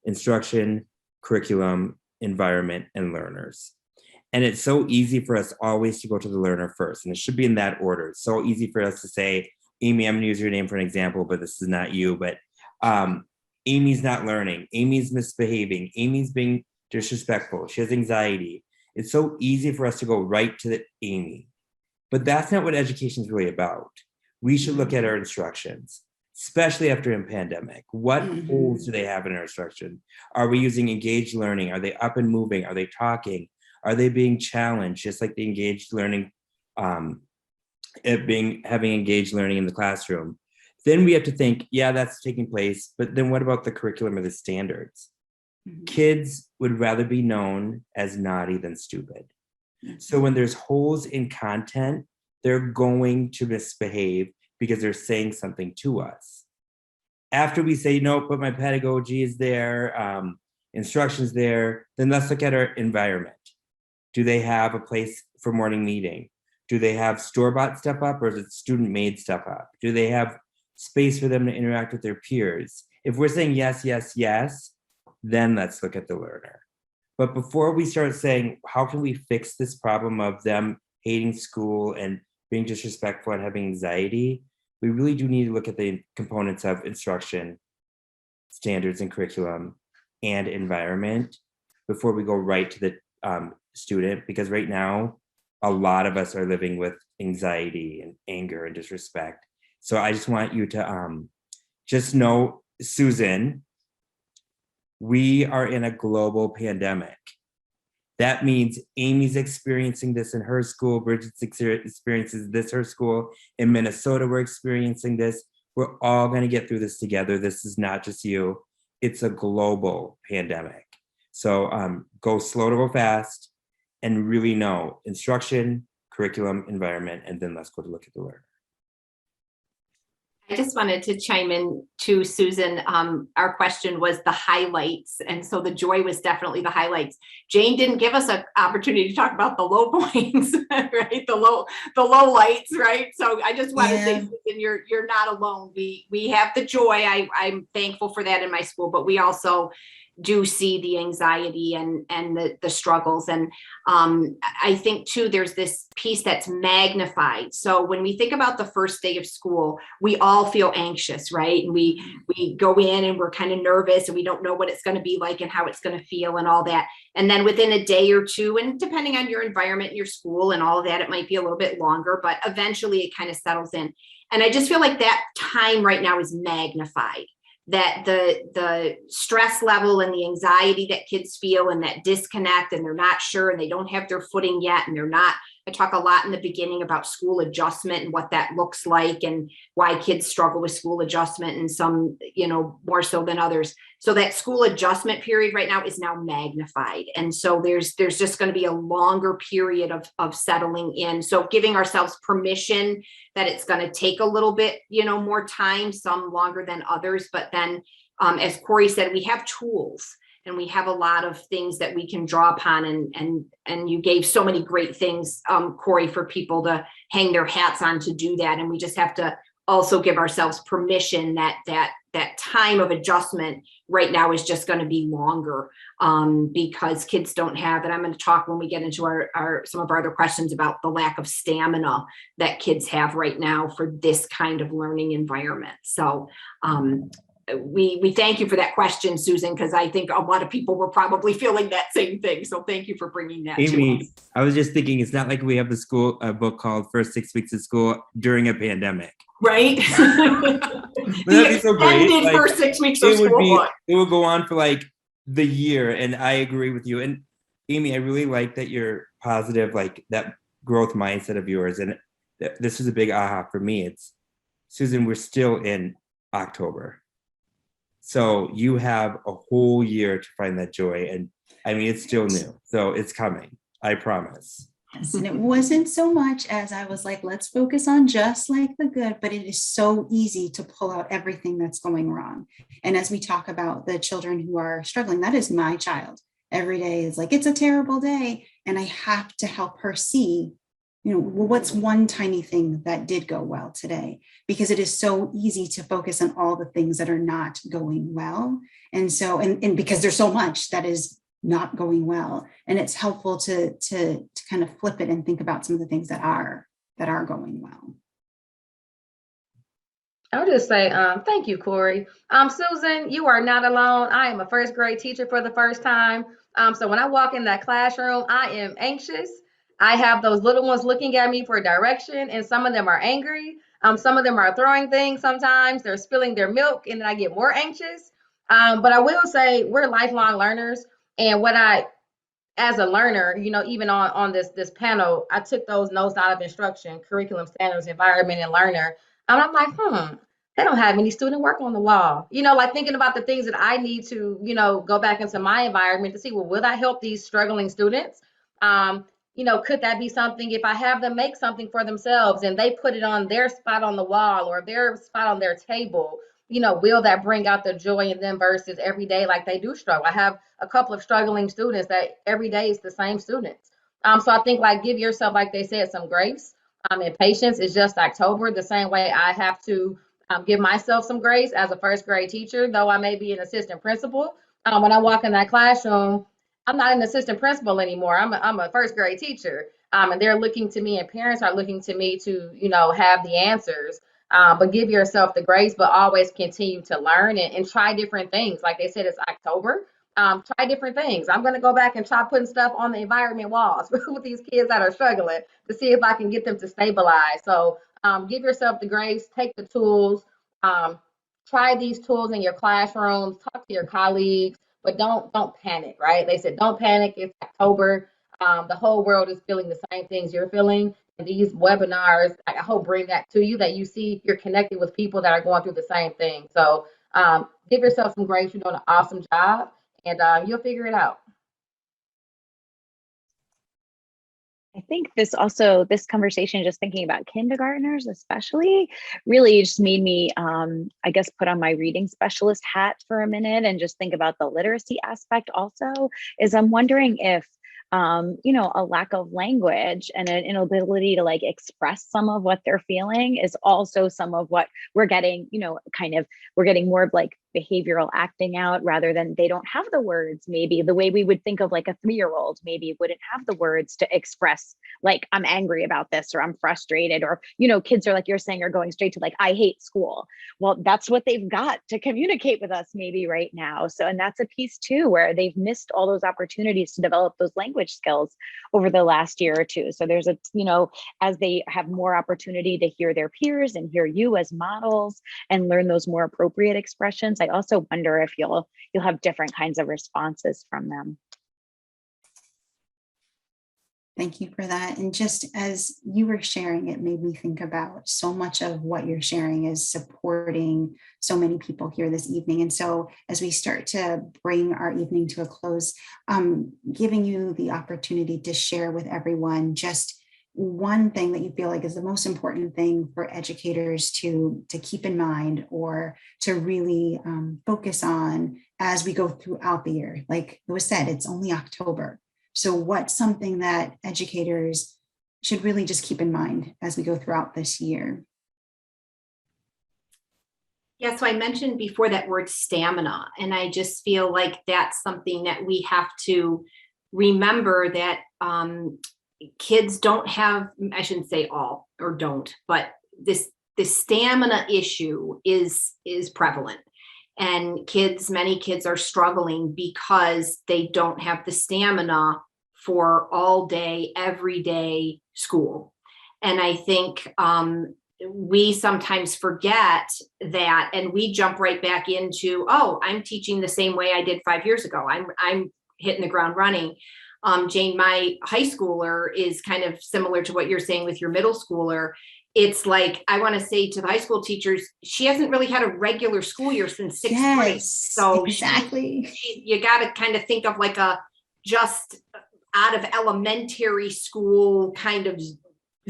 instruction, curriculum, environment, and learners. And it's so easy for us always to go to the learner first, and it should be in that order. It's so easy for us to say, Amy, I'm gonna use your name for an example, but this is not you, but Amy's not learning, Amy's misbehaving, Amy's being disrespectful, she has anxiety. It's so easy for us to go right to the Amy, but that's not what education is really about. We should look at our instructions, especially after a pandemic. What holes do they have in our instruction? Are we using engaged learning? Are they up and moving? Are they talking? Are they being challenged? Just like the engaged learning, having engaged learning in the classroom. Then we have to think, yeah, that's taking place, but then what about the curriculum or the standards? Mm-hmm. Kids would rather be known as naughty than stupid. Mm-hmm. So when there's holes in content, they're going to misbehave because they're saying something to us. After we say, no, but my pedagogy is there, instruction's there, then let's look at our environment. Do they have a place for morning meeting? Do they have store-bought stuff up, or is it student-made stuff up? Do they have space for them to interact with their peers? If we're saying yes, yes, yes, then let's look at the learner. But before we start saying, how can we fix this problem of them hating school and being disrespectful and having anxiety, we really do need to look at the components of instruction, standards and curriculum, and environment before we go right to the student, because right now, a lot of us are living with anxiety and anger and disrespect. So I just want you to just know, Susan, we are in a global pandemic. That means Amy's experiencing this in her school, Bridget's experiences this her school. In Minnesota, we're experiencing this. We're all gonna get through this together. This is not just you, it's a global pandemic. So go slow to go fast and really know instruction, curriculum, environment, and then let's go to look at the learner. I just wanted to chime in to Susan. Our question was the highlights. And so the joy was definitely the highlights. Jane didn't give us an opportunity to talk about the low points, right? The low lights, right? So I just want to say, Susan, you're not alone. We have the joy. I'm thankful for that in my school, but we also do see the anxiety and the struggles. And I think too, there's this piece that's magnified. So when we think about the first day of school, we all feel anxious, right? And we go in and we're kind of nervous and we don't know what it's going to be like and how it's going to feel and all that. And then within a day or two, and depending on your environment in your school and all of that, it might be a little bit longer, but eventually it kind of settles in. And I just feel like that time right now is magnified, that the stress level and the anxiety that kids feel and that disconnect, and they're not sure and they don't have their footing yet. And I talk a lot in the beginning about school adjustment and what that looks like and why kids struggle with school adjustment, and some, more so than others. So that school adjustment period right now is now magnified. And so there's just going to be a longer period of settling in. So giving ourselves permission that it's going to take a little bit, more time, some longer than others. But then, as Corey said, we have tools and we have a lot of things that we can draw upon. And you gave so many great things, Corey, for people to hang their hats on to do that. And we just have to also give ourselves permission that time of adjustment right now is just going to be longer, because kids don't have, and I'm going to talk when we get into some of our other questions about the lack of stamina that kids have right now for this kind of learning environment. So we thank you for that question, Susan, because I think a lot of people were probably feeling that same thing. So thank you for bringing that Amy, to us. I was just thinking, it's not like we have a book called First 6 Weeks of School during a pandemic. Right? That'd be so great. Ended Like, first 6 weeks of school. It would go on for like the year. And I agree with you. And Amy, I really like that you're positive, like that growth mindset of yours. And this is a big aha for me. It's, Susan, we're still in October. So you have a whole year to find that joy. And I mean, it's still new. So it's coming. I promise. Yes, and it wasn't so much as I was like, let's focus on just like the good, but it is so easy to pull out everything that's going wrong. And as we talk about the children who are struggling, that is my child. Every day is like, it's a terrible day. And I have to help her see, well, what's one tiny thing that did go well today? Because it is so easy to focus on all the things that are not going well. And so, and because there's so much that is not going well. And it's helpful to kind of flip it and think about some of the things that are going well. I'll just say, thank you, Corey. Susan, you are not alone. I am a first grade teacher for the first time. So when I walk in that classroom, I am anxious. I have those little ones looking at me for direction, and some of them are angry. Some of them are throwing things sometimes. They're spilling their milk, and then I get more anxious. But I will say we're lifelong learners. And as a learner, even on this panel, I took those notes out of instruction, curriculum standards, environment, and learner. And I'm like, they don't have any student work on the wall. Like thinking about the things that I need to, go back into my environment to see, well, will that help these struggling students? Could that be something if I have them make something for themselves and they put it on their spot on the wall or their spot on their table? Will that bring out the joy in them versus every day like they do struggle? I have a couple of struggling students that every day is the same students. So I think like give yourself, like they said, some grace and patience. Is just October, the same way I have to give myself some grace as a first grade teacher, though I may be an assistant principal. When I walk in that classroom, I'm not an assistant principal anymore. I'm a first grade teacher. And they're looking to me, and parents are looking to me to, have the answers. But give yourself the grace, but always continue to learn and try different things. Like they said, it's October. Try different things. I'm going to go back and try putting stuff on the environment walls with these kids that are struggling to see if I can get them to stabilize. So give yourself the grace, take the tools, try these tools in your classrooms, talk to your colleagues, but don't panic, right? They said, don't panic. It's October. The whole world is feeling the same things you're feeling. And these webinars, I hope bring that to you, that you see you're connected with people that are going through the same thing. So give yourself some grace. You're doing an awesome job, and you'll figure it out. I think this conversation, just thinking about kindergartners especially, really just made me, I guess, put on my reading specialist hat for a minute and just think about the literacy aspect also. Is I'm wondering if a lack of language and an inability to like express some of what they're feeling is also some of what we're getting, we're getting more of like behavioral acting out rather than they don't have the words, maybe the way we would think of like a 3-year-old maybe wouldn't have the words to express like, I'm angry about this, or I'm frustrated, or, kids are like you're saying, are going straight to like, I hate school. Well, that's what they've got to communicate with us maybe right now. So, and that's a piece too, where they've missed all those opportunities to develop those language skills over the last year or two. So there's as they have more opportunity to hear their peers and hear you as models and learn those more appropriate expressions, I also wonder if you'll have different kinds of responses from them. Thank you for that. And just as you were sharing, it made me think about so much of what you're sharing is supporting so many people here this evening. And so as we start to bring our evening to a close, giving you the opportunity to share with everyone just one thing that you feel like is the most important thing for educators to keep in mind or to really focus on as we go throughout the year. Like it was said, it's only October. So what's something that educators should really just keep in mind as we go throughout this year? Yeah, so I mentioned before that word stamina, and I just feel like that's something that we have to remember that kids don't have, I shouldn't say all or don't, but the stamina issue is prevalent. And many kids are struggling because they don't have the stamina for all day, everyday school. And I think we sometimes forget that, and we jump right back into, oh, I'm teaching the same way I did 5 years ago. I'm hitting the ground running. Jane, my high schooler is kind of similar to what you're saying with your middle schooler. It's like, I want to say to the high school teachers, she hasn't really had a regular school year since sixth grade. So exactly. You got to kind of think of like a just out of elementary school kind of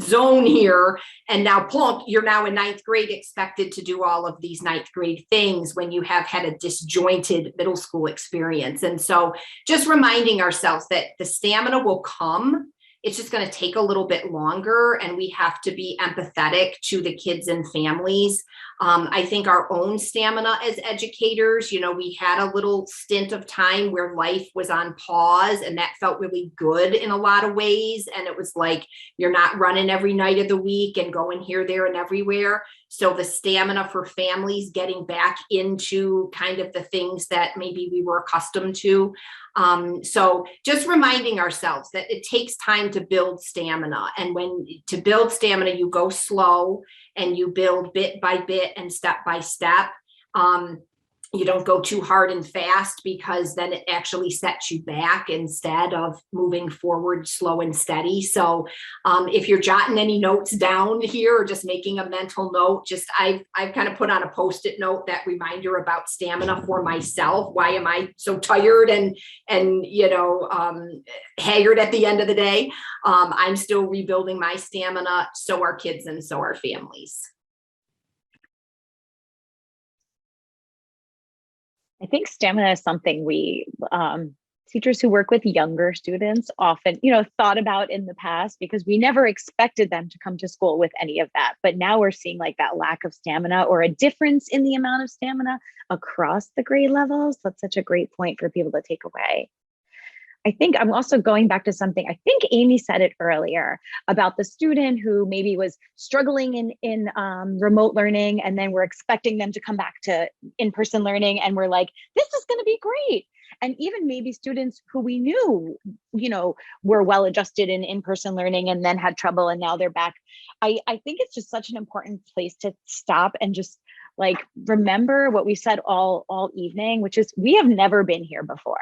zone here. And now plunk, you're now in ninth grade expected to do all of these ninth grade things when you have had a disjointed middle school experience. And so just reminding ourselves that the stamina will come. It's just going to take a little bit longer, and we have to be empathetic to the kids and families. I think our own stamina as educators, we had a little stint of time where life was on pause, and that felt really good in a lot of ways. And it was like, you're not running every night of the week and going here, there, and everywhere. So the stamina for families getting back into kind of the things that maybe we were accustomed to. So just reminding ourselves that it takes time to build stamina. And to build stamina, you go slow and you build bit by bit and step by step. You don't go too hard and fast, because then it actually sets you back instead of moving forward slow and steady. So if you're jotting any notes down here or just making a mental note, I've kind of put on a Post-it note that reminder about stamina for myself. Why am I so tired and haggard at the end of the day? I'm still rebuilding my stamina. So are kids, and so are families. I think stamina is something we teachers who work with younger students often, thought about in the past, because we never expected them to come to school with any of that. But now we're seeing like that lack of stamina or a difference in the amount of stamina across the grade levels. That's such a great point for people to take away. I think I'm also going back to something, I think Amy said it earlier about the student who maybe was struggling in remote learning, and then we're expecting them to come back to in-person learning, and we're like, this is going to be great. And even maybe students who we knew, were well adjusted in in-person learning and then had trouble and now they're back. I think it's just such an important place to stop and just like remember what we said all evening, which is we have never been here before.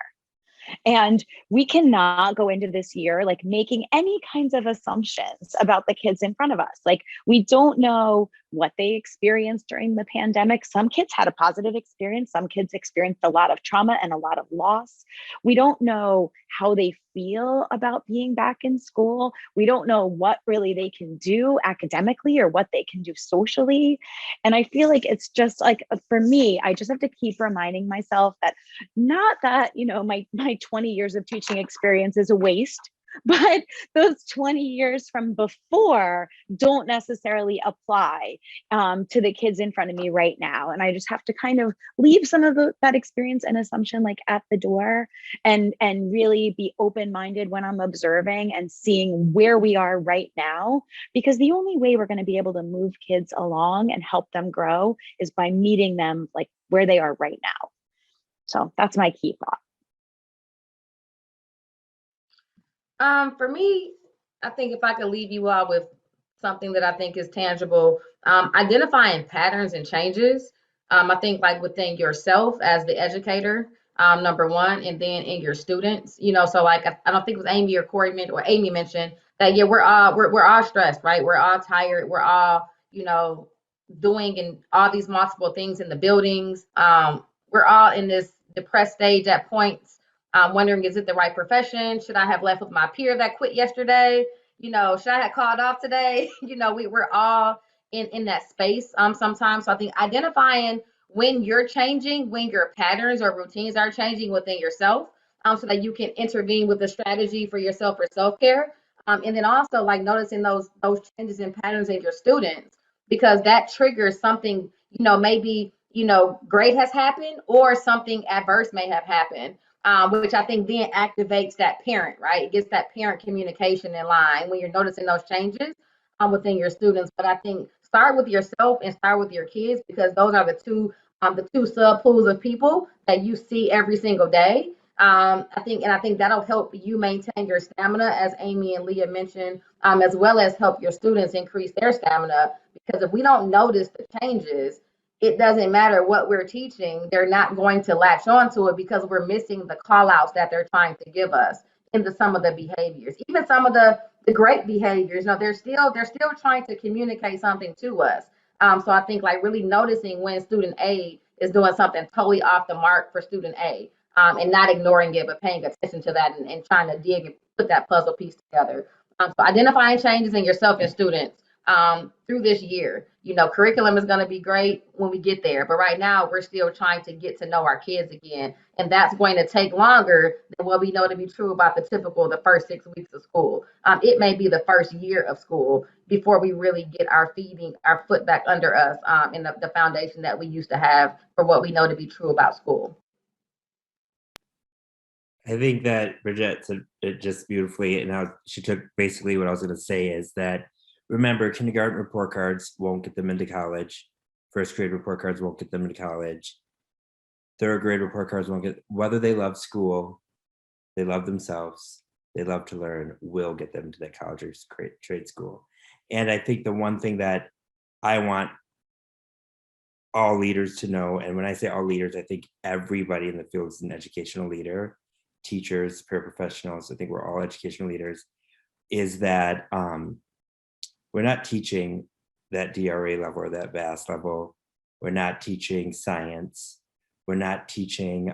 And we cannot go into this year like making any kinds of assumptions about the kids in front of us. Like, we don't know what they experienced during the pandemic. Some kids had a positive experience. Some kids experienced a lot of trauma and a lot of loss. We don't know how they feel about being back in school. We don't know what really they can do academically or what they can do socially. And I feel like it's just like, for me, I just have to keep reminding myself that not that, my 20 years of teaching experience is a waste, but those 20 years from before don't necessarily apply to the kids in front of me right now. And I just have to kind of leave some of that experience and assumption like at the door, and really be open-minded when I'm observing and seeing where we are right now, because the only way we're going to be able to move kids along and help them grow is by meeting them like where they are right now. So that's my key thought. For me, I think if I could leave you all with something that I think is tangible, identifying patterns and changes. I think like within yourself as the educator, number one, and then in your students, so like I don't think it was Amy or Corey or Amy mentioned that, yeah, we're all stressed, right? We're all tired. We're all, doing and all these multiple things in the buildings. We're all in this depressed stage at points. Wondering, is it the right profession? Should I have left with my peer that quit yesterday? Should I have called off today? We're all in that space sometimes. So I think identifying when you're changing, when your patterns or routines are changing within yourself, so that you can intervene with a strategy for yourself for self-care. And then also like noticing those changes in patterns in your students, because that triggers something, maybe, great has happened or something adverse may have happened. Which I think then activates that parent, right? It gets that parent communication in line when you're noticing those changes within your students. But I think start with yourself and start with your kids, because those are the two sub pools of people that you see every single day. I think that'll help you maintain your stamina, as Amy and Leah mentioned, as well as help your students increase their stamina. Because if we don't notice the changes, it doesn't matter what we're teaching, they're not going to latch on to it because we're missing the call outs that they're trying to give us into some of the behaviors, even some of the great behaviors. They're still trying to communicate something to us. So I think like really noticing when student A is doing something totally off the mark for student A, and not ignoring it, but paying attention to that and trying to dig and put that puzzle piece together. So identifying changes in yourself and students through this year. Curriculum is going to be great when we get there, but right now we're still trying to get to know our kids again, and that's going to take longer than what we know to be true about the first 6 weeks of school. It may be the first year of school before we really get our foot back under us in the foundation that we used to have for what we know to be true about school. I think that Bridget said it just beautifully, and how she took basically what I was going to say is that, remember, kindergarten report cards won't get them into college. First grade report cards won't get them into college. Third grade report cards won't get, whether they love school, they love themselves, they love to learn, will get them to that college or trade school. And I think the one thing that I want all leaders to know, and when I say all leaders, I think everybody in the field is an educational leader, teachers, paraprofessionals, I think we're all educational leaders, is that we're not teaching that DRA level or that VAS level. We're not teaching science. We're not teaching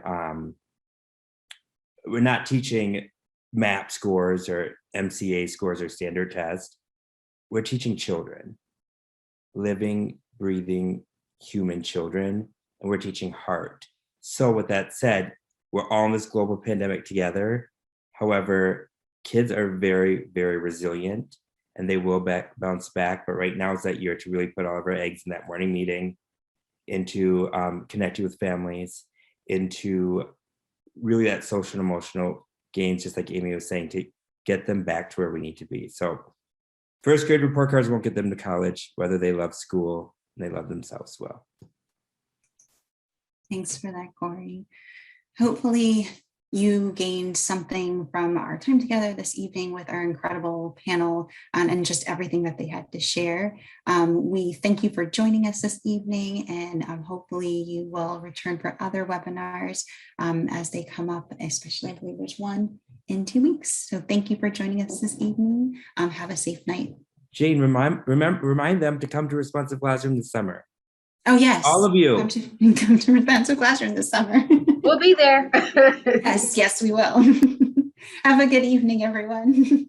MAP scores or MCA scores or standard tests. We're teaching children, living, breathing human children, and we're teaching heart. So with that said, we're all in this global pandemic together. However, kids are very, very resilient and they will bounce back. But right now is that year to really put all of our eggs in that morning meeting, into connecting with families, into really that social and emotional gains, just like Amy was saying, to get them back to where we need to be. So first grade report cards won't get them to college, whether they love school and they love themselves well. Thanks for that, Corey. Hopefully you gained something from our time together this evening with our incredible panel and just everything that they had to share. We thank you for joining us this evening, and hopefully you will return for other webinars as they come up, especially I believe there's one in 2 weeks. So thank you for joining us this evening. Have a safe night. Jane, remind them to come to Responsive Classroom this summer. Oh, yes. All of you. Come to Responsive Classroom this summer. We'll be there. Yes, we will. Have a good evening, everyone.